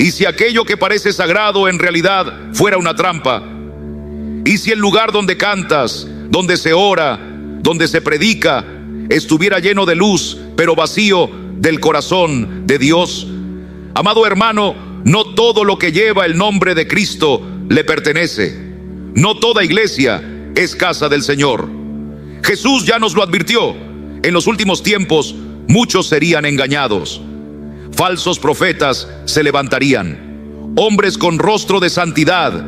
Y si aquello que parece sagrado en realidad fuera una trampa, y si el lugar donde cantas, donde se ora, donde se predica, estuviera lleno de luz, pero vacío del corazón de Dios. Amado hermano, no todo lo que lleva el nombre de Cristo le pertenece. No toda iglesia es casa del Señor. Jesús ya nos lo advirtió. En los últimos tiempos muchos serían engañados. Falsos profetas se levantarían, hombres con rostro de santidad,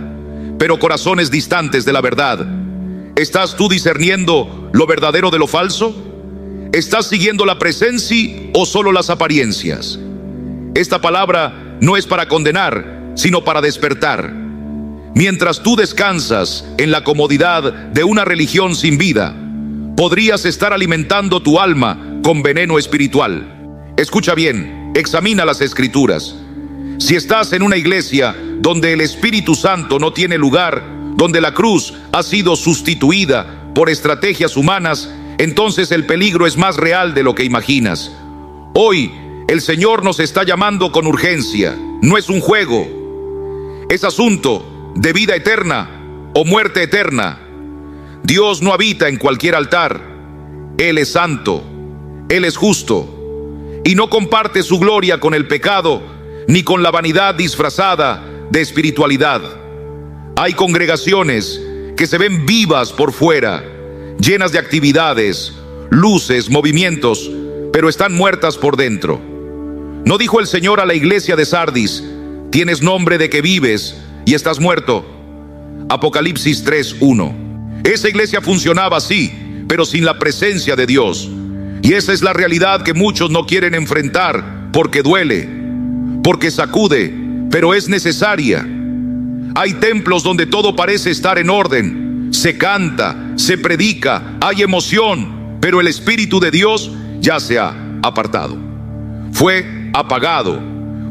pero corazones distantes de la verdad. ¿Estás tú discerniendo lo verdadero de lo falso? ¿Estás siguiendo la presencia o solo las apariencias? Esta palabra no es para condenar, sino para despertar. Mientras tú descansas en la comodidad de una religión sin vida, podrías estar alimentando tu alma con veneno espiritual. Escucha bien, examina las Escrituras. Si estás en una iglesia donde el Espíritu Santo no tiene lugar, donde la cruz ha sido sustituida por estrategias humanas, entonces el peligro es más real de lo que imaginas. Hoy el Señor nos está llamando con urgencia. No es un juego, es asunto de vida eterna o muerte eterna. Dios no habita en cualquier altar. Él es santo, Él es justo, y no comparte su gloria con el pecado ni con la vanidad disfrazada de espiritualidad. Hay congregaciones que se ven vivas por fuera, llenas de actividades, luces, movimientos, pero están muertas por dentro. ¿No dijo el Señor a la iglesia de Sardis: tienes nombre de que vives y estás muerto? Apocalipsis 3:1. Esa iglesia funcionaba así, pero sin la presencia de Dios. Y esa es la realidad que muchos no quieren enfrentar, porque duele, porque sacude, pero es necesaria. Hay templos donde todo parece estar en orden. Se canta, se predica, hay emoción, pero el Espíritu de Dios ya se ha apartado. Fue apagado,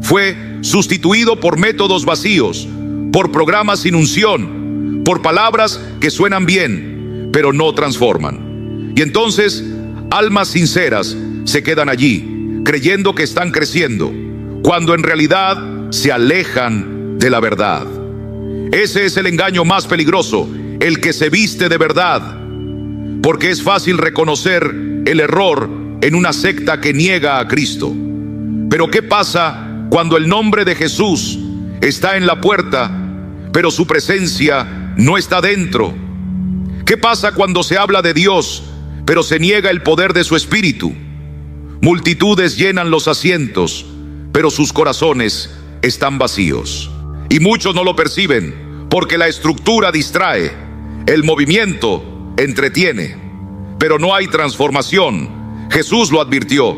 fue sustituido por métodos vacíos, por programas sin unción, por palabras que suenan bien, pero no transforman. Y entonces, almas sinceras se quedan allí, creyendo que están creciendo, cuando en realidad se alejan de la verdad. Ese es el engaño más peligroso, el que se viste de verdad, porque es fácil reconocer el error en una secta que niega a Cristo. Pero ¿qué pasa cuando el nombre de Jesús está en la puerta, pero su presencia no está dentro? ¿Qué pasa cuando se habla de Dios, pero se niega el poder de su Espíritu? Multitudes llenan los asientos, pero sus corazones están vacíos. Y muchos no lo perciben, porque la estructura distrae, el movimiento entretiene, pero no hay transformación. Jesús lo advirtió: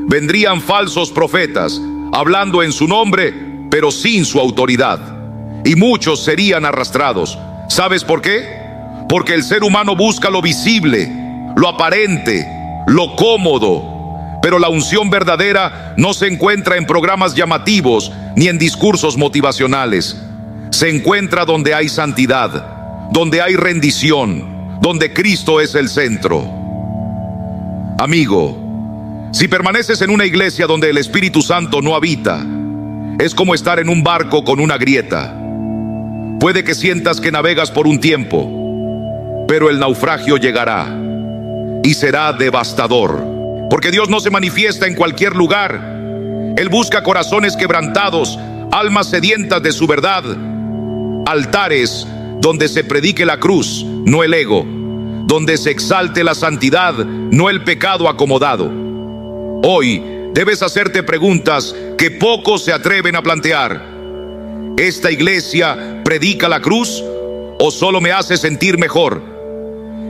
vendrían falsos profetas, hablando en su nombre, pero sin su autoridad, y muchos serían arrastrados. ¿Sabes por qué? Porque el ser humano busca lo visible, lo aparente, lo cómodo, pero la unción verdadera no se encuentra en programas llamativos ni en discursos motivacionales. Se encuentra donde hay santidad, donde hay rendición, donde Cristo es el centro. Amigo, si permaneces en una iglesia donde el Espíritu Santo no habita, es como estar en un barco con una grieta. Puede que sientas que navegas por un tiempo, pero el naufragio llegará y será devastador. Porque Dios no se manifiesta en cualquier lugar. Él busca corazones quebrantados, almas sedientas de su verdad, altares donde se predique la cruz, no el ego, donde se exalte la santidad, no el pecado acomodado. Hoy debes hacerte preguntas que pocos se atreven a plantear. ¿Esta iglesia predica la cruz o solo me hace sentir mejor?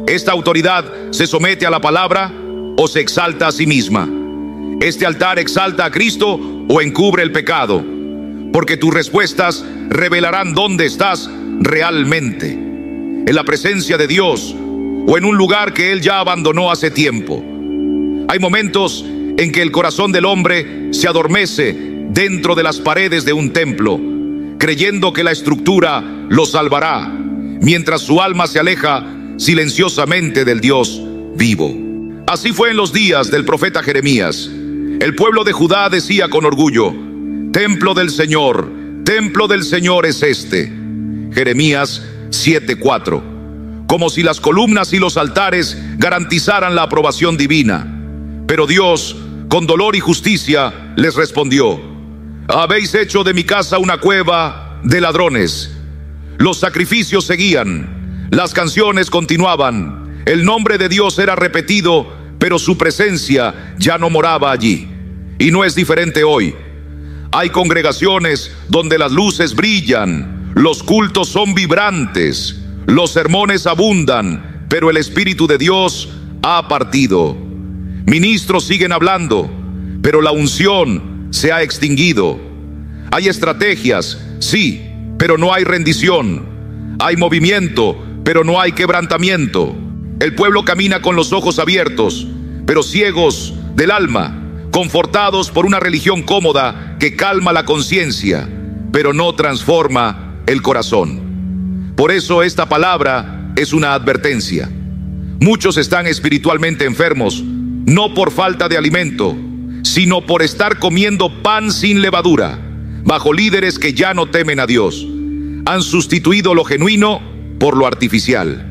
¿Esta autoridad se somete a la palabra o se exalta a sí misma? ¿Este altar exalta a Cristo o encubre el pecado? Porque tus respuestas revelarán dónde estás realmente: en la presencia de Dios o en un lugar que Él ya abandonó hace tiempo. Hay momentos en que el corazón del hombre se adormece dentro de las paredes de un templo, creyendo que la estructura lo salvará, mientras su alma se aleja silenciosamente del Dios vivo. Así fue en los días del profeta Jeremías. El pueblo de Judá decía con orgullo: templo del Señor, Templo del Señor es este. Jeremías 7:4. Como si las columnas y los altares garantizaran la aprobación divina. Pero Dios, con dolor y justicia, les respondió: habéis hecho de mi casa una cueva de ladrones. Los sacrificios seguían, las canciones continuaban, el nombre de Dios era repetido, pero su presencia ya no moraba allí. Y no es diferente hoy. Hay congregaciones donde las luces brillan, los cultos son vibrantes, los sermones abundan, pero el Espíritu de Dios ha partido. Ministros siguen hablando, pero la unción se ha extinguido. Hay estrategias, sí, pero no hay rendición. Hay movimiento, pero no hay quebrantamiento. El pueblo camina con los ojos abiertos, pero ciegos del alma, confortados por una religión cómoda que calma la conciencia, pero no transforma el corazón. Por eso esta palabra es una advertencia. Muchos están espiritualmente enfermos, no por falta de alimento, sino por estar comiendo pan sin levadura, bajo líderes que ya no temen a Dios. Han sustituido lo genuino por lo artificial.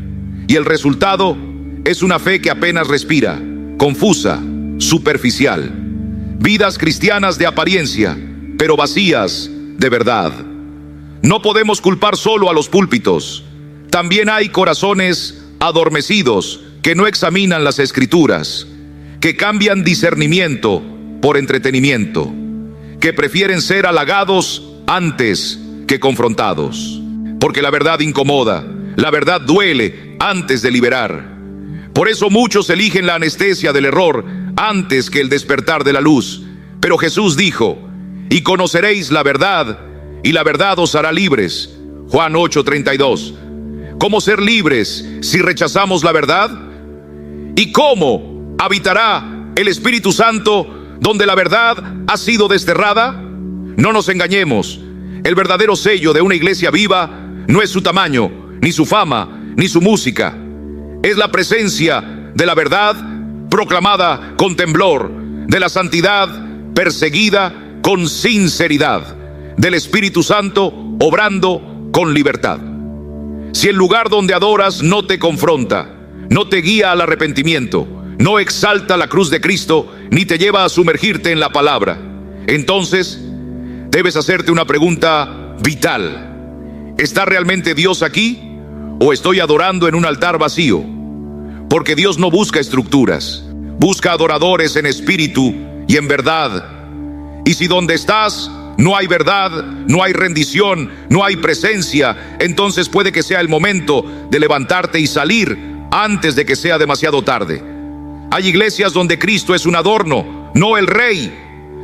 Y el resultado es una fe que apenas respira, confusa, superficial. Vidas cristianas de apariencia, pero vacías de verdad. No podemos culpar solo a los púlpitos. También hay corazones adormecidos que no examinan las Escrituras, que cambian discernimiento por entretenimiento, que prefieren ser halagados antes que confrontados. Porque la verdad incomoda, la verdad duele antes de liberar. Por eso muchos eligen la anestesia del error antes que el despertar de la luz. Pero Jesús dijo: y conoceréis la verdad, y la verdad os hará libres. Juan 8:32. ¿Cómo ser libres si rechazamos la verdad? ¿Y cómo habitará el Espíritu Santo donde la verdad ha sido desterrada? No nos engañemos. El verdadero sello de una iglesia viva no es su tamaño, ni su fama, ni su música. Es la presencia de la verdad proclamada con temblor, de la santidad perseguida con sinceridad, del Espíritu Santo obrando con libertad. Si el lugar donde adoras no te confronta, no te guía al arrepentimiento, no exalta la cruz de Cristo, ni te lleva a sumergirte en la palabra, entonces debes hacerte una pregunta vital: ¿está realmente Dios aquí? ¿O estoy adorando en un altar vacío? Porque Dios no busca estructuras, busca adoradores en espíritu y en verdad. Y si donde estás no hay verdad, no hay rendición, no hay presencia, entonces puede que sea el momento de levantarte y salir antes de que sea demasiado tarde. Hay iglesias donde Cristo es un adorno, no el Rey,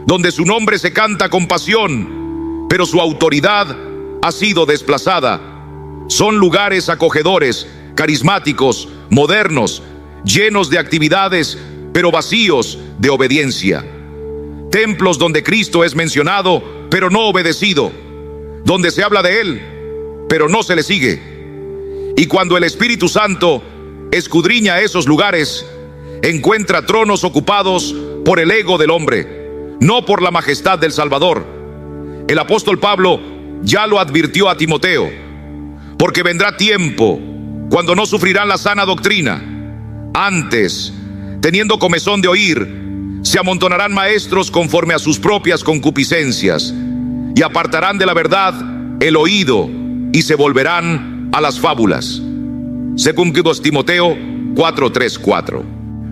donde su nombre se canta con pasión, pero su autoridad ha sido desplazada. Son lugares acogedores, carismáticos, modernos, llenos de actividades, pero vacíos de obediencia. Templos donde Cristo es mencionado, pero no obedecido, donde se habla de Él, pero no se le sigue. Y cuando el Espíritu Santo escudriña esos lugares, encuentra tronos ocupados por el ego del hombre, no por la majestad del Salvador. El apóstol Pablo ya lo advirtió a Timoteo: porque vendrá tiempo cuando no sufrirán la sana doctrina. Antes, teniendo comezón de oír, se amontonarán maestros conforme a sus propias concupiscencias, y apartarán de la verdad el oído, y se volverán a las fábulas. Según Timoteo 4:3-4.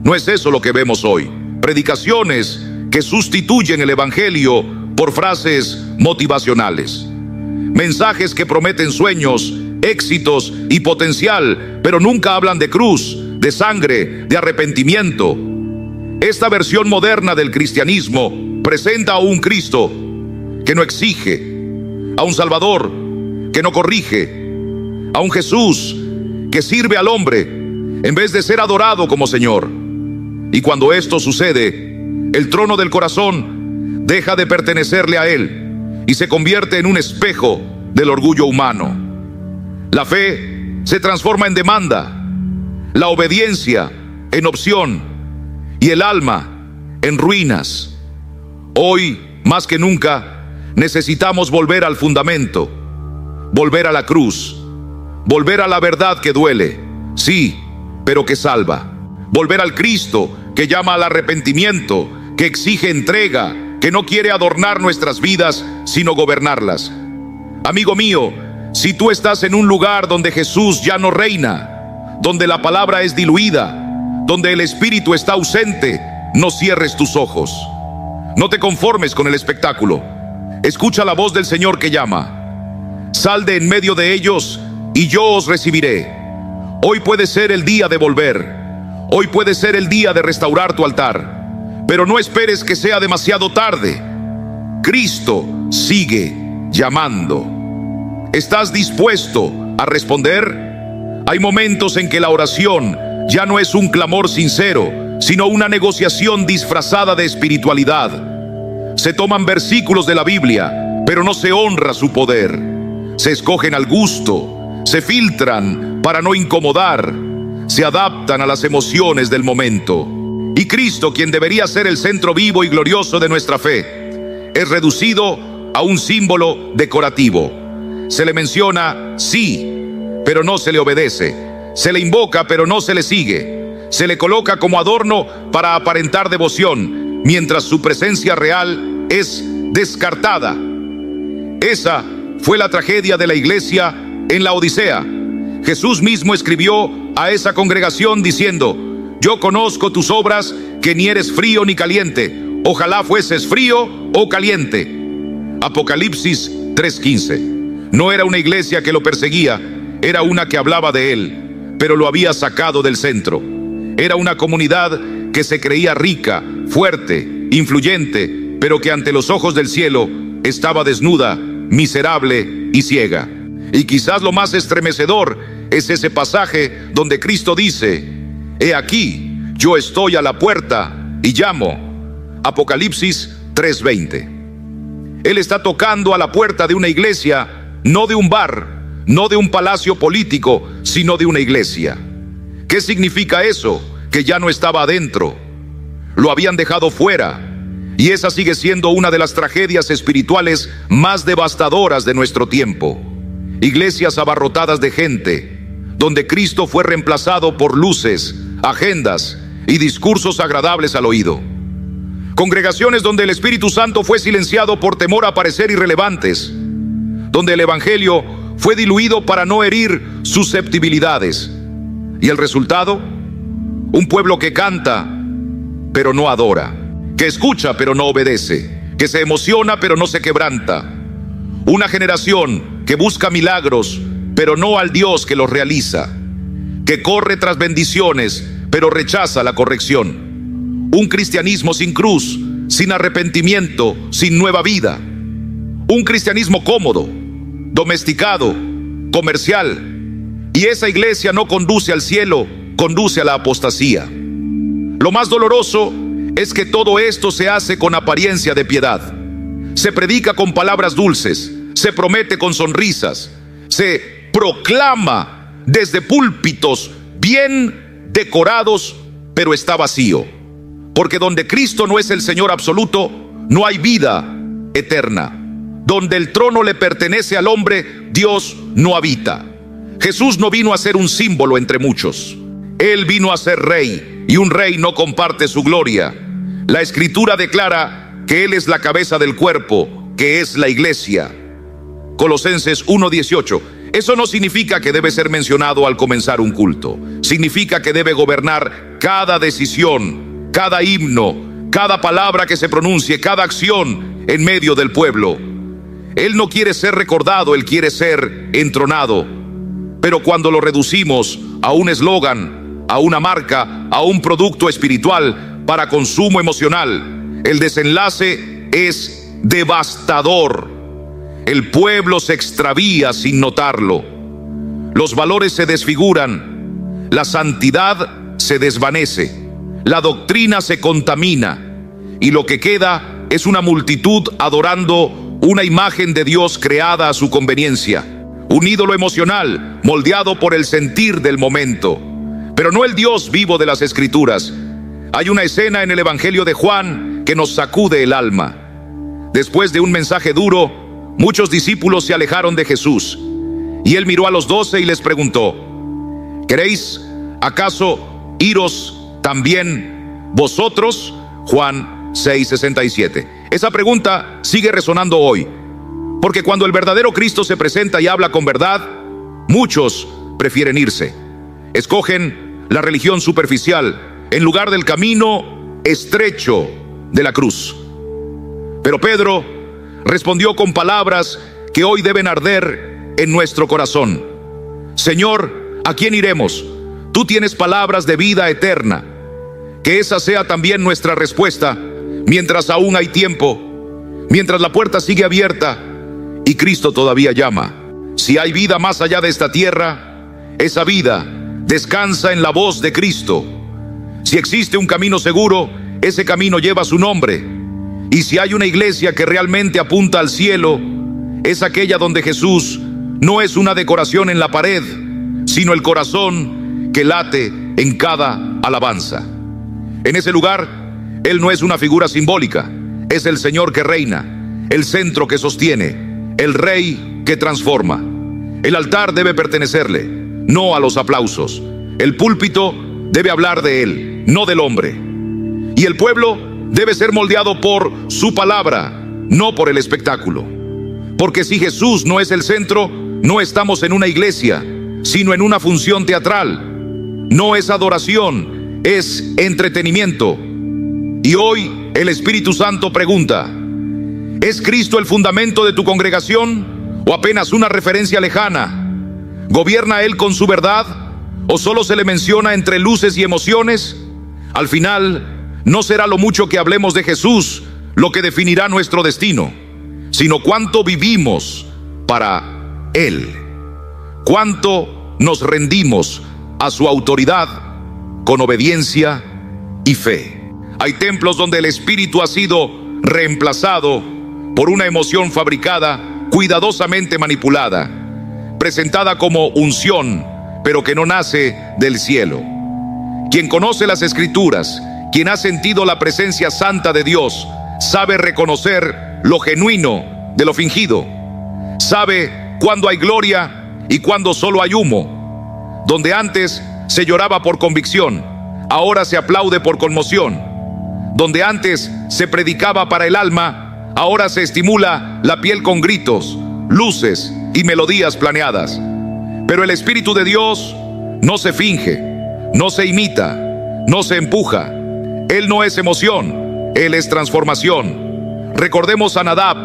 No es eso lo que vemos hoy. Predicaciones que sustituyen el evangelio por frases motivacionales. Mensajes que prometen sueños, éxitos y potencial, pero nunca hablan de cruz, de sangre, de arrepentimiento. Esta versión moderna del cristianismo presenta a un Cristo que no exige, a un Salvador que no corrige, a un Jesús que sirve al hombre en vez de ser adorado como Señor. Y cuando esto sucede, el trono del corazón deja de pertenecerle a Él y se convierte en un espejo del orgullo humano. La fe se transforma en demanda, la obediencia en opción y el alma en ruinas. Hoy, más que nunca, Necesitamos volver al fundamento, volver a la cruz, volver a la verdad que duele, sí, pero que salva. Volver al Cristo que llama al arrepentimiento, que exige entrega, que no quiere adornar nuestras vidas, sino gobernarlas. Amigo mío, si tú estás en un lugar donde Jesús ya no reina, donde la palabra es diluida, donde el Espíritu está ausente, no cierres tus ojos. No te conformes con el espectáculo. Escucha la voz del Señor que llama. Sal de en medio de ellos y yo os recibiré. Hoy puede ser el día de volver. Hoy puede ser el día de restaurar tu altar. Pero no esperes que sea demasiado tarde. Cristo sigue llamando. ¿Estás dispuesto a responder? Hay momentos en que la oración ya no es un clamor sincero, sino una negociación disfrazada de espiritualidad. Se toman versículos de la Biblia, pero no se honra su poder. Se escogen al gusto, se filtran para no incomodar, se adaptan a las emociones del momento. Y Cristo, quien debería ser el centro vivo y glorioso de nuestra fe, es reducido a un símbolo decorativo. Se le menciona, sí, pero no se le obedece. Se le invoca, pero no se le sigue. Se le coloca como adorno para aparentar devoción, mientras su presencia real es descartada. Esa fue la tragedia de la iglesia en la Odisea. Jesús mismo escribió a esa congregación diciendo: yo conozco tus obras, que ni eres frío ni caliente. Ojalá fueses frío o caliente. Apocalipsis 3:15. No era una iglesia que lo perseguía, era una que hablaba de él, pero lo había sacado del centro. Era una comunidad que se creía rica, fuerte, influyente, pero que ante los ojos del cielo estaba desnuda, miserable y ciega. Y quizás lo más estremecedor es ese pasaje donde Cristo dice: he aquí, yo estoy a la puerta y llamo. Apocalipsis 3:20. Él está tocando a la puerta de una iglesia, no de un bar, no de un palacio político, sino de una iglesia. ¿Qué significa eso? Que ya no estaba adentro, lo habían dejado fuera. Y esa sigue siendo una de las tragedias espirituales más devastadoras de nuestro tiempo. Iglesias abarrotadas de gente, donde Cristo fue reemplazado por luces, agendas y discursos agradables al oído. Congregaciones donde el Espíritu Santo fue silenciado por temor a parecer irrelevantes, donde el Evangelio fue diluido para no herir susceptibilidades. ¿Y el resultado? Un pueblo que canta, pero no adora, que escucha, pero no obedece, que se emociona, pero no se quebranta. Una generación que busca milagros, pero no al Dios que los realiza, que corre tras bendiciones, pero rechaza la corrección. Un cristianismo sin cruz, sin arrepentimiento, sin nueva vida. Un cristianismo cómodo, domesticado, comercial. Y esa iglesia no conduce al cielo, conduce a la apostasía. Lo más doloroso es que todo esto se hace con apariencia de piedad. Se predica con palabras dulces, se promete con sonrisas, se proclama desde púlpitos bien decorados, pero está vacío. Porque donde Cristo no es el Señor absoluto, no hay vida eterna. Donde el trono le pertenece al hombre, Dios no habita. Jesús no vino a ser un símbolo entre muchos. Él vino a ser rey, y un rey no comparte su gloria. La Escritura declara que Él es la cabeza del cuerpo, que es la iglesia. Colosenses 1:18. Eso no significa que debe ser mencionado al comenzar un culto. Significa que debe gobernar cada decisión, cada himno, cada palabra que se pronuncie, cada acción en medio del pueblo. Él no quiere ser recordado, Él quiere ser entronado. Pero cuando lo reducimos a un eslogan, a una marca, a un producto espiritual para consumo emocional, el desenlace es devastador. El pueblo se extravía sin notarlo. Los valores se desfiguran, la santidad se desvanece, la doctrina se contamina, y lo que queda es una multitud adorando una imagen de Dios creada a su conveniencia, un ídolo emocional moldeado por el sentir del momento, pero no el Dios vivo de las Escrituras. Hay una escena en el Evangelio de Juan que nos sacude el alma. Después de un mensaje duro, muchos discípulos se alejaron de Jesús. Y él miró a los 12 y les preguntó: ¿queréis acaso iros también vosotros? Juan 6:67. Esa pregunta sigue resonando hoy, porque cuando el verdadero Cristo se presenta y habla con verdad, muchos prefieren irse. Escogen la religión superficial en lugar del camino estrecho de la cruz. Pero Pedro respondió con palabras que hoy deben arder en nuestro corazón: Señor, ¿a quién iremos? Tú tienes palabras de vida eterna. Que esa sea también nuestra respuesta mientras aún hay tiempo, mientras la puerta sigue abierta y Cristo todavía llama. Si hay vida más allá de esta tierra, esa vida descansa en la voz de Cristo. Si existe un camino seguro, ese camino lleva su nombre. Y si hay una iglesia que realmente apunta al cielo, es aquella donde Jesús no es una decoración en la pared, sino el corazón que late en cada alabanza. En ese lugar, Él no es una figura simbólica, es el Señor que reina, el centro que sostiene, el Rey que transforma. El altar debe pertenecerle, no a los aplausos. El púlpito debe hablar de Él, no del hombre. Y el pueblo debe ser moldeado por su palabra, no por el espectáculo. Porque si Jesús no es el centro, no estamos en una iglesia, sino en una función teatral. No es adoración, es entretenimiento. Y hoy el Espíritu Santo pregunta: ¿es Cristo el fundamento de tu congregación o apenas una referencia lejana? ¿Gobierna Él con su verdad o solo se le menciona entre luces y emociones? Al final, no será lo mucho que hablemos de Jesús lo que definirá nuestro destino, sino cuánto vivimos para Él, cuánto nos rendimos a su autoridad con obediencia y fe. Hay templos donde el espíritu ha sido reemplazado por una emoción fabricada, cuidadosamente manipulada, presentada como unción, pero que no nace del cielo. Quien conoce las Escrituras, quien ha sentido la presencia santa de Dios, sabe reconocer lo genuino de lo fingido. Sabe cuándo hay gloria y cuándo solo hay humo. Donde antes se lloraba por convicción, ahora se aplaude por conmoción. Donde antes se predicaba para el alma, ahora se estimula la piel con gritos, luces y melodías planeadas. Pero el Espíritu de Dios no se finge, no se imita, no se empuja. Él no es emoción, Él es transformación. Recordemos a Nadab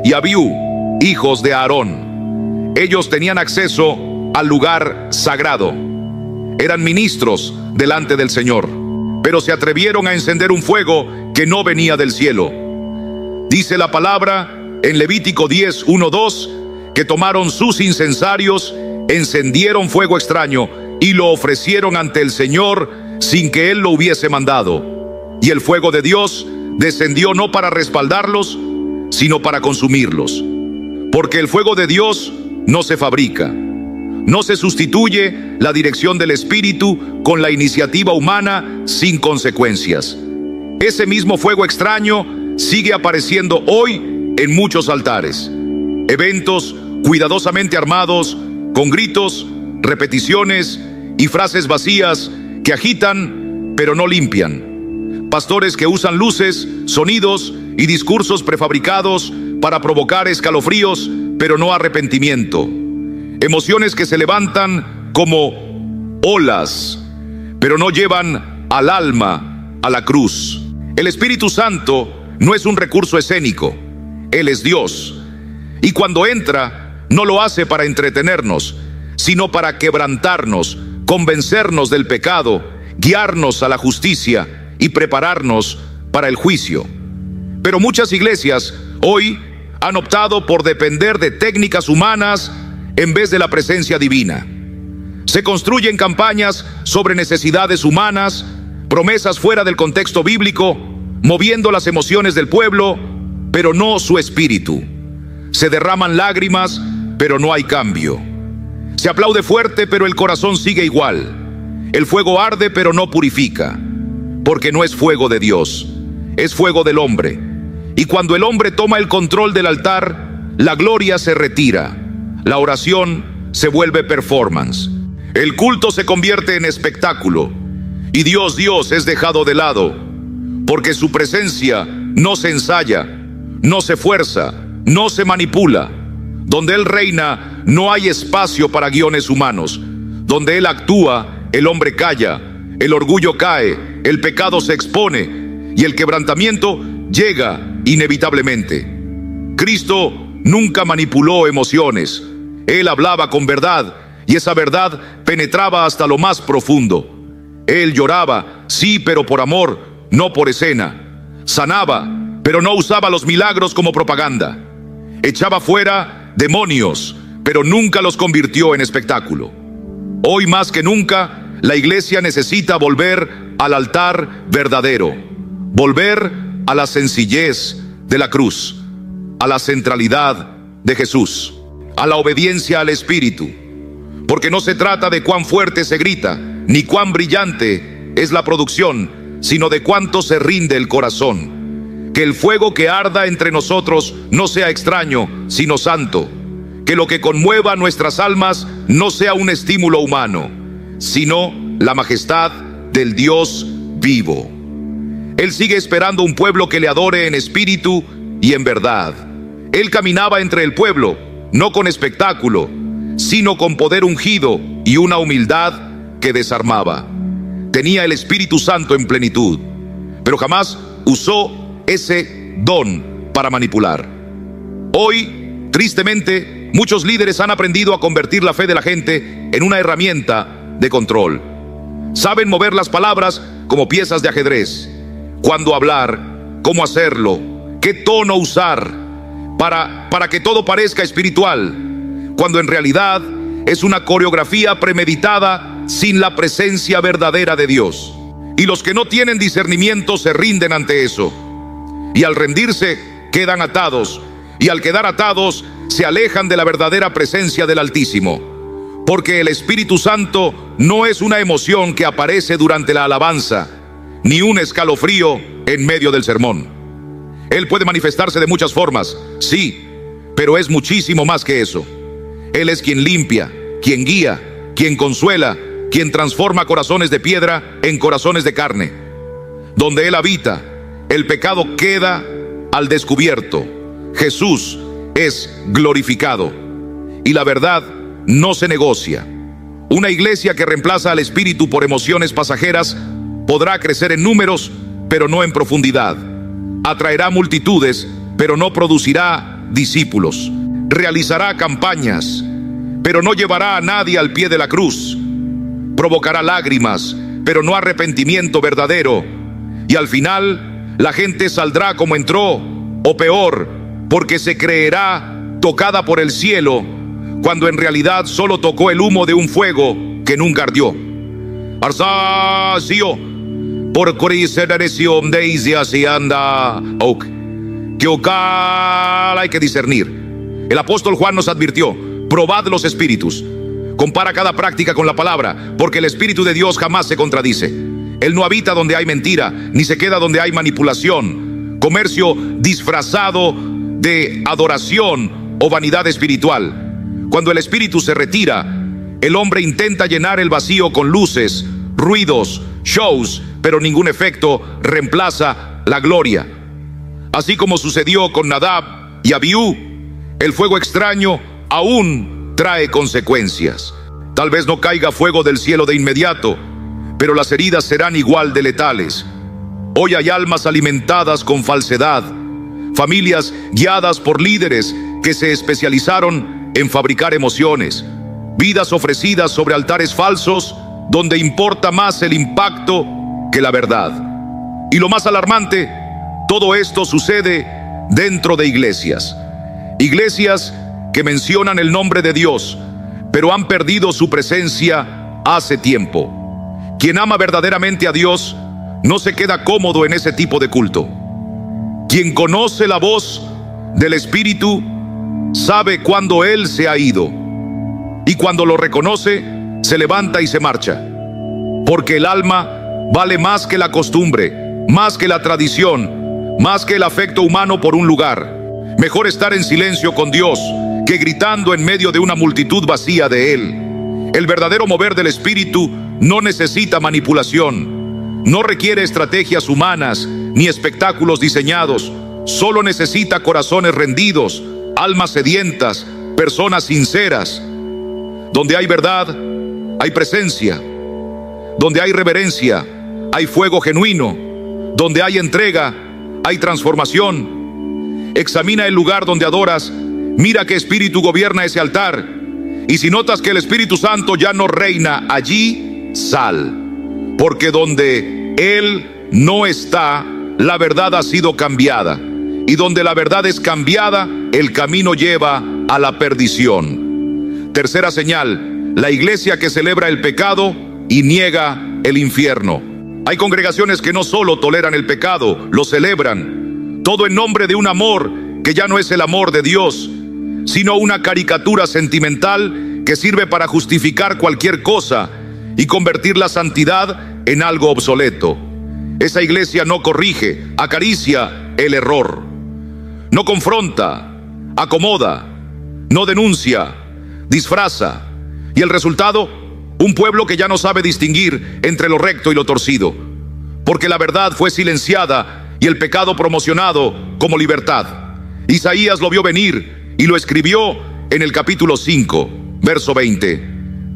y Abiú, hijos de Aarón. Ellos tenían acceso al lugar sagrado. Eran ministros delante del Señor, pero se atrevieron a encender un fuego que no venía del cielo. Dice la palabra en Levítico 10:1-2 que tomaron sus incensarios, encendieron fuego extraño y lo ofrecieron ante el Señor sin que Él lo hubiese mandado. Y el fuego de Dios descendió no para respaldarlos, sino para consumirlos. Porque el fuego de Dios no se fabrica. No se sustituye la dirección del Espíritu con la iniciativa humana sin consecuencias. Ese mismo fuego extraño sigue apareciendo hoy en muchos altares. Eventos cuidadosamente armados, con gritos, repeticiones y frases vacías que agitan pero no limpian. Pastores que usan luces, sonidos y discursos prefabricados para provocar escalofríos, pero no arrepentimiento. Emociones que se levantan como olas, pero no llevan al alma a la cruz. El Espíritu Santo no es un recurso escénico, Él es Dios. Y cuando entra, no lo hace para entretenernos, sino para quebrantarnos, convencernos del pecado, guiarnos a la justicia y prepararnos para el juicio. Pero muchas iglesias hoy han optado por depender de técnicas humanas en vez de la presencia divina. Se construyen campañas sobre necesidades humanas, promesas fuera del contexto bíblico, moviendo las emociones del pueblo, pero no su espíritu. Se derraman lágrimas, pero no hay cambio. Se aplaude fuerte, pero el corazón sigue igual. El fuego arde, pero no purifica. Porque no es fuego de Dios, es fuego del hombre. Y cuando el hombre toma el control del altar, la gloria se retira. La oración se vuelve performance. El culto se convierte en espectáculo. Y Dios es dejado de lado, porque su presencia no se ensaya, no se fuerza, no se manipula. Donde Él reina, no hay espacio para guiones humanos. Donde Él actúa, el hombre calla, el orgullo cae, el pecado se expone y el quebrantamiento llega inevitablemente. Cristo nunca manipuló emociones. Él hablaba con verdad y esa verdad penetraba hasta lo más profundo. Él lloraba, sí, pero por amor, no por escena. Sanaba, pero no usaba los milagros como propaganda. Echaba fuera demonios, pero nunca los convirtió en espectáculo. Hoy más que nunca, la iglesia necesita volver al altar verdadero, volver a la sencillez de la cruz, a la centralidad de Jesús, a la obediencia al Espíritu, porque no se trata de cuán fuerte se grita, ni cuán brillante es la producción, sino de cuánto se rinde el corazón. Que el fuego que arda entre nosotros no sea extraño, sino santo. Que lo que conmueva nuestras almas no sea un estímulo humano, sino la majestad del Dios vivo. Él sigue esperando un pueblo que le adore en espíritu y en verdad. Él caminaba entre el pueblo, no con espectáculo, sino con poder ungido y una humildad que desarmaba. Tenía el Espíritu Santo en plenitud, pero jamás usó ese don para manipular. Hoy, tristemente, muchos líderes han aprendido a convertir la fe de la gente en una herramienta de control. Saben mover las palabras como piezas de ajedrez. Cuándo hablar, cómo hacerlo, qué tono usar para que todo parezca espiritual, cuando en realidad es una coreografía premeditada sin la presencia verdadera de Dios. Y los que no tienen discernimiento se rinden ante eso. Y al rendirse, quedan atados. Y al quedar atados, se alejan de la verdadera presencia del Altísimo. Porque el Espíritu Santo no es una emoción que aparece durante la alabanza, ni un escalofrío en medio del sermón. Él puede manifestarse de muchas formas, sí, pero es muchísimo más que eso. Él es quien limpia, quien guía, quien consuela, quien transforma corazones de piedra en corazones de carne. Donde Él habita, el pecado queda al descubierto. Jesús es glorificado y la verdad no se negocia. Una iglesia que reemplaza al espíritu por emociones pasajeras podrá crecer en números, pero no en profundidad. Atraerá multitudes, pero no producirá discípulos. Realizará campañas, pero no llevará a nadie al pie de la cruz. Provocará lágrimas, pero no arrepentimiento verdadero. Y al final, la gente saldrá como entró, o peor, porque se creerá tocada por el cielo, cuando en realidad solo tocó el humo de un fuego que nunca ardió. Arsacio, por consideración de Isia si anda, que ocal hay que discernir. El apóstol Juan nos advirtió: probad los espíritus. Compara cada práctica con la palabra, porque el Espíritu de Dios jamás se contradice. Él no habita donde hay mentira, ni se queda donde hay manipulación, comercio disfrazado de adoración o vanidad espiritual. Cuando el Espíritu se retira, el hombre intenta llenar el vacío con luces, ruidos, shows, pero ningún efecto reemplaza la gloria. Así como sucedió con Nadab y Abiú, el fuego extraño aún trae consecuencias. Tal vez no caiga fuego del cielo de inmediato, pero las heridas serán igual de letales. Hoy hay almas alimentadas con falsedad, familias guiadas por líderes que se especializaron en fabricar emociones, vidas ofrecidas sobre altares falsos donde importa más el impacto que la verdad. Y lo más alarmante, todo esto sucede dentro de iglesias. Iglesias que mencionan el nombre de Dios, pero han perdido su presencia hace tiempo. Quien ama verdaderamente a Dios no se queda cómodo en ese tipo de culto. Quien conoce la voz del Espíritu sabe cuándo Él se ha ido, y cuando lo reconoce, se levanta y se marcha. Porque el alma vale más que la costumbre, más que la tradición, más que el afecto humano por un lugar. Mejor estar en silencio con Dios que gritando en medio de una multitud vacía de Él. El verdadero mover del Espíritu no necesita manipulación, no requiere estrategias humanas ni espectáculos diseñados. Solo necesita corazones rendidos, almas sedientas, personas sinceras. Donde hay verdad, hay presencia. Donde hay reverencia, hay fuego genuino. Donde hay entrega, hay transformación. Examina el lugar donde adoras, mira qué espíritu gobierna ese altar. Y si notas que el Espíritu Santo ya no reina allí, sal. Porque donde Él no está, la verdad ha sido cambiada. Y donde la verdad es cambiada, el camino lleva a la perdición. Tercera señal, la iglesia que celebra el pecado y niega el infierno. Hay congregaciones que no solo toleran el pecado, lo celebran. Todo en nombre de un amor que ya no es el amor de Dios, sino una caricatura sentimental que sirve para justificar cualquier cosa y convertir la santidad en algo obsoleto. Esa iglesia no corrige, acaricia el error. No confronta, acomoda, no denuncia, disfraza. Y el resultado, un pueblo que ya no sabe distinguir entre lo recto y lo torcido, porque la verdad fue silenciada y el pecado promocionado como libertad. Isaías lo vio venir y lo escribió en el capítulo 5, verso 20.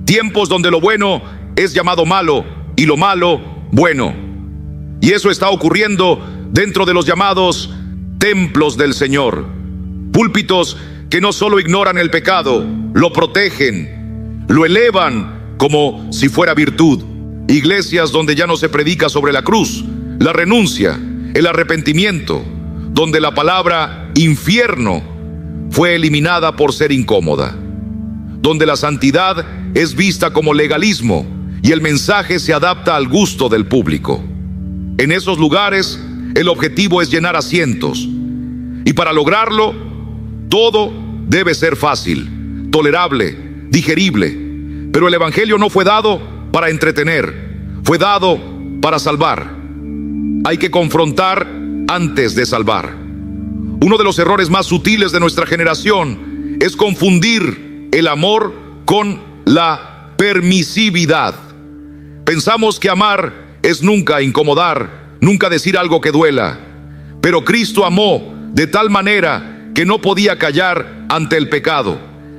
Tiempos donde lo bueno es llamado malo y lo malo bueno. Y eso está ocurriendo dentro de los llamados templos del Señor. Púlpitos que no solo ignoran el pecado, lo protegen, lo elevan como si fuera virtud. Iglesias donde ya no se predica sobre la cruz, la renuncia, el arrepentimiento, donde la palabra infierno fue eliminada por ser incómoda, donde la santidad es vista como legalismo y el mensaje se adapta al gusto del público. En esos lugares el objetivo es llenar asientos, y para lograrlo todo debe ser fácil, tolerable, digerible. Pero el Evangelio no fue dado para entretener, fue dado para salvar. Hay que confrontar antes de salvar. Uno de los errores más sutiles de nuestra generación es confundir el amor con la permisividad. Pensamos que amar es nunca incomodar, nunca decir algo que duela. Pero Cristo amó de tal manera que no podía callar ante el pecado.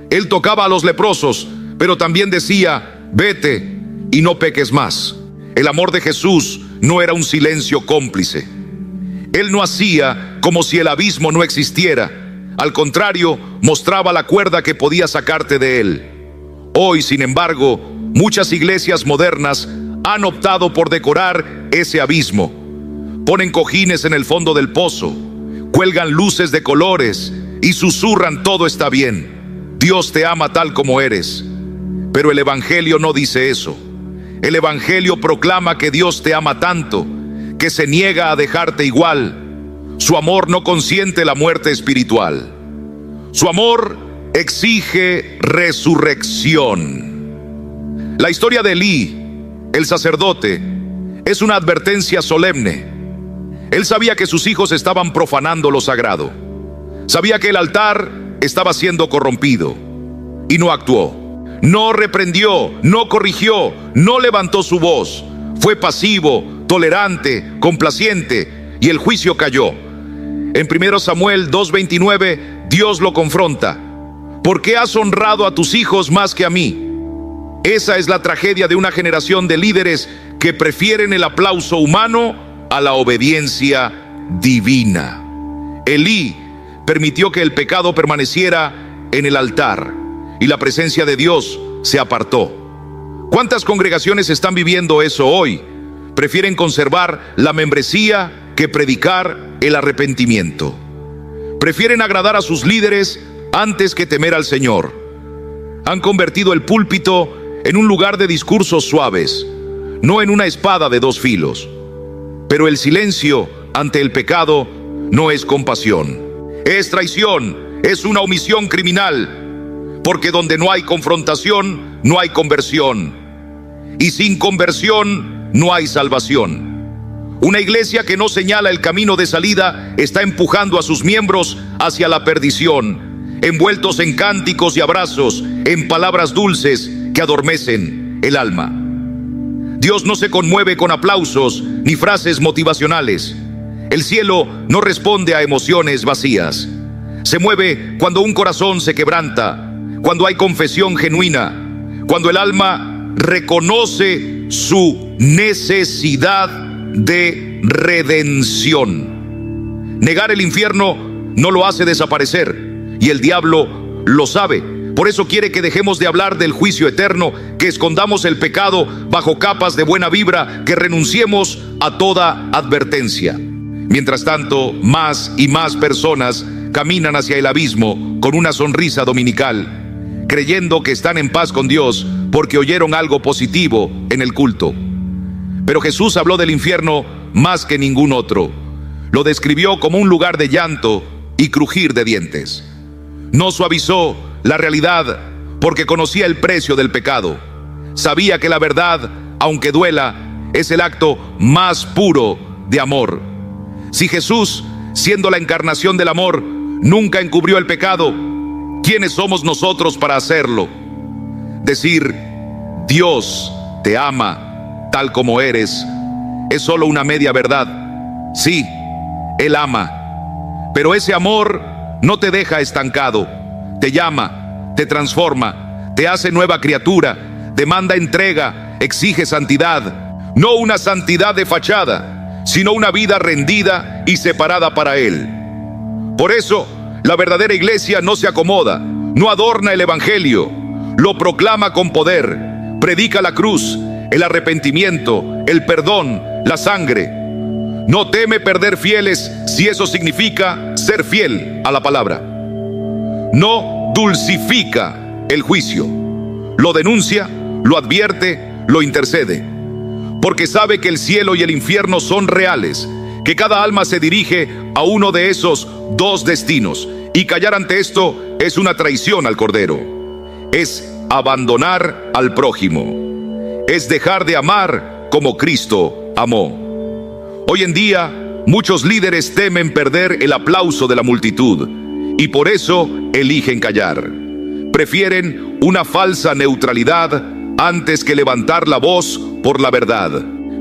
Él tocaba a los leprosos, pero también decía: vete y no peques más. El amor de Jesús no era un silencio cómplice. Él no hacía como si el abismo no existiera. Al contrario, mostraba la cuerda que podía sacarte de él. Hoy, sin embargo, muchas iglesias modernas han optado por decorar ese abismo. Ponen cojines en el fondo del pozo, cuelgan luces de colores y susurran: todo está bien, Dios te ama tal como eres. Pero el Evangelio no dice eso. El Evangelio proclama que Dios te ama tanto que se niega a dejarte igual. Su amor no consiente la muerte espiritual. Su amor exige resurrección. La historia de Elí, el sacerdote, es una advertencia solemne. Él sabía que sus hijos estaban profanando lo sagrado. Sabía que el altar estaba siendo corrompido y no actuó. No reprendió, no corrigió, no levantó su voz. Fue pasivo, tolerante, complaciente, y el juicio cayó. En 1 Samuel 2:29, Dios lo confronta: ¿por qué has honrado a tus hijos más que a mí? Esa es la tragedia de una generación de líderes que prefieren el aplauso humano a la obediencia divina. Elí permitió que el pecado permaneciera en el altar y la presencia de Dios se apartó. ¿Cuántas congregaciones están viviendo eso hoy? Prefieren conservar la membresía que predicar el arrepentimiento. Prefieren agradar a sus líderes antes que temer al Señor. Han convertido el púlpito en un lugar de discursos suaves, no en una espada de dos filos. Pero el silencio ante el pecado no es compasión, es traición, es una omisión criminal, porque donde no hay confrontación, no hay conversión, y sin conversión no hay salvación. Una iglesia que no señala el camino de salida está empujando a sus miembros hacia la perdición, envueltos en cánticos y abrazos, en palabras dulces que adormecen el alma. Dios no se conmueve con aplausos ni frases motivacionales. El cielo no responde a emociones vacías. Se mueve cuando un corazón se quebranta, cuando hay confesión genuina, cuando el alma reconoce su necesidad de redención. Negar el infierno no lo hace desaparecer, y el diablo lo sabe. Por eso quiere que dejemos de hablar del juicio eterno, que escondamos el pecado bajo capas de buena vibra, que renunciemos a toda advertencia. Mientras tanto, más y más personas caminan hacia el abismo con una sonrisa dominical, creyendo que están en paz con Dios porque oyeron algo positivo en el culto. Pero Jesús habló del infierno más que ningún otro. Lo describió como un lugar de llanto y crujir de dientes. No suavizó la realidad porque conocía el precio del pecado. Sabía que la verdad, aunque duela, es el acto más puro de amor. Si Jesús, siendo la encarnación del amor, nunca encubrió el pecado, ¿quiénes somos nosotros para hacerlo? Decir, Dios te ama tal como eres, es solo una media verdad. Sí, Él ama, pero ese amor no te deja estancado. Te llama, te transforma, te hace nueva criatura, demanda entrega, exige santidad. No una santidad de fachada, sino una vida rendida y separada para Él. Por eso, la verdadera iglesia no se acomoda, no adorna el evangelio, lo proclama con poder, predica la cruz, el arrepentimiento, el perdón, la sangre. No teme perder fieles si eso significa ser fiel a la palabra. No dulcifica el juicio, lo denuncia, lo advierte, lo intercede, porque sabe que el cielo y el infierno son reales, que cada alma se dirige a uno de esos dos destinos, y callar ante esto es una traición al Cordero, es abandonar al prójimo, es dejar de amar como Cristo amó. Hoy en día, muchos líderes temen perder el aplauso de la multitud y por eso eligen callar. Prefieren una falsa neutralidad antes que levantar la voz por la verdad.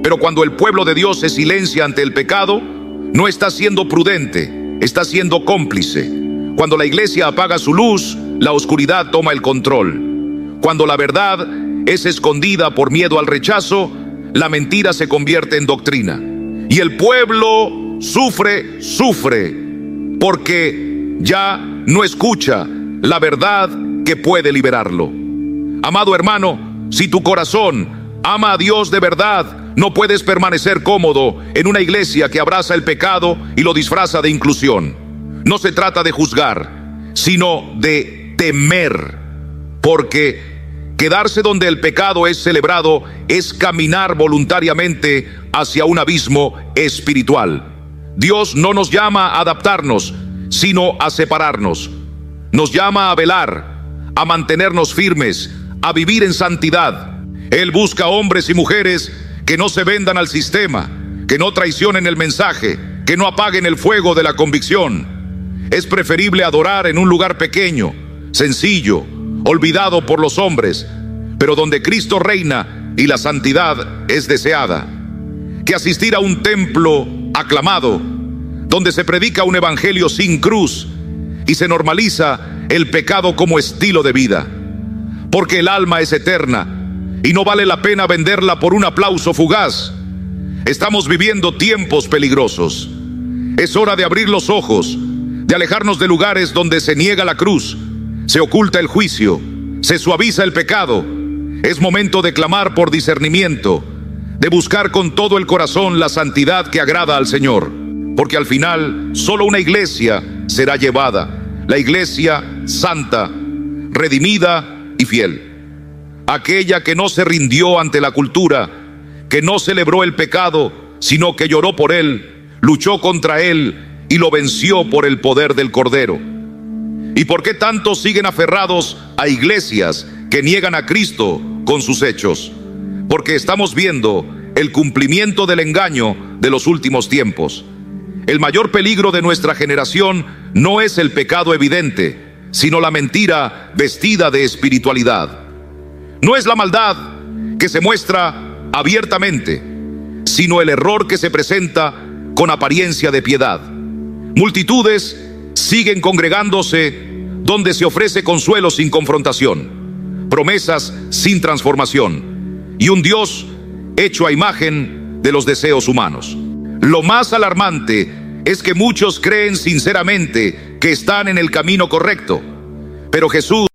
Pero cuando el pueblo de Dios se silencia ante el pecado, no está siendo prudente, está siendo cómplice. Cuando la iglesia apaga su luz, la oscuridad toma el control. Cuando la verdad es escondida por miedo al rechazo, la mentira se convierte en doctrina. Y el pueblo sufre, porque ya no escucha la verdad que puede liberarlo. Amado hermano, si tu corazón ama a Dios de verdad, no puedes permanecer cómodo en una iglesia que abraza el pecado y lo disfraza de inclusión. No se trata de juzgar, sino de temer, porque quedarse donde el pecado es celebrado es caminar voluntariamente hacia un abismo espiritual. Dios no nos llama a adaptarnos, sino a separarnos. Nos llama a velar, a mantenernos firmes, a vivir en santidad. Él busca hombres y mujeres que no se vendan al sistema, que no traicionen el mensaje, que no apaguen el fuego de la convicción. Es preferible adorar en un lugar pequeño, sencillo, olvidado por los hombres, pero donde Cristo reina y la santidad es deseada, que asistir a un templo aclamado, donde se predica un evangelio sin cruz y se normaliza el pecado como estilo de vida, porque el alma es eterna y no vale la pena venderla por un aplauso fugaz. Estamos viviendo tiempos peligrosos. Es hora de abrir los ojos, de alejarnos de lugares donde se niega la cruz, se oculta el juicio, se suaviza el pecado. Es momento de clamar por discernimiento, de buscar con todo el corazón la santidad que agrada al Señor, porque al final solo una iglesia será llevada, la iglesia santa, redimida y fiel. Aquella que no se rindió ante la cultura, que no celebró el pecado, sino que lloró por él, luchó contra él y lo venció por el poder del Cordero. ¿Y por qué tantos siguen aferrados a iglesias que niegan a Cristo con sus hechos? Porque estamos viendo el cumplimiento del engaño de los últimos tiempos. El mayor peligro de nuestra generación no es el pecado evidente, sino la mentira vestida de espiritualidad. No es la maldad que se muestra abiertamente, sino el error que se presenta con apariencia de piedad. Multitudes siguen congregándose donde se ofrece consuelo sin confrontación, promesas sin transformación y un Dios hecho a imagen de los deseos humanos. Lo más alarmante es que muchos creen sinceramente que están en el camino correcto, pero Jesús